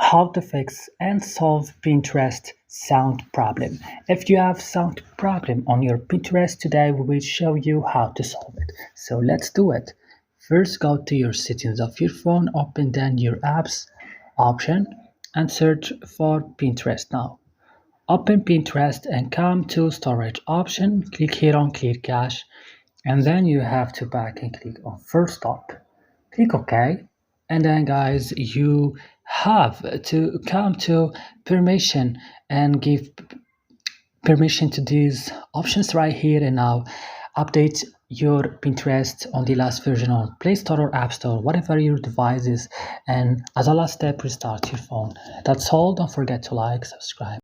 How to fix and solve Pinterest sound problem. If you have sound problem on your Pinterest today, we will show you how to solve it. So let's do it. First, go to your settings of your phone, open then your apps option and search for Pinterest now. Open Pinterest and come to storage option, click here on clear cache, and then you have to back and click on first stop. Click OK, and then guys you have to come to permission and give permission to these options right here, and now update your Pinterest on the last version on Play Store or App Store, whatever your device is, and as a last step restart your phone. That's all. Don't forget to like, subscribe.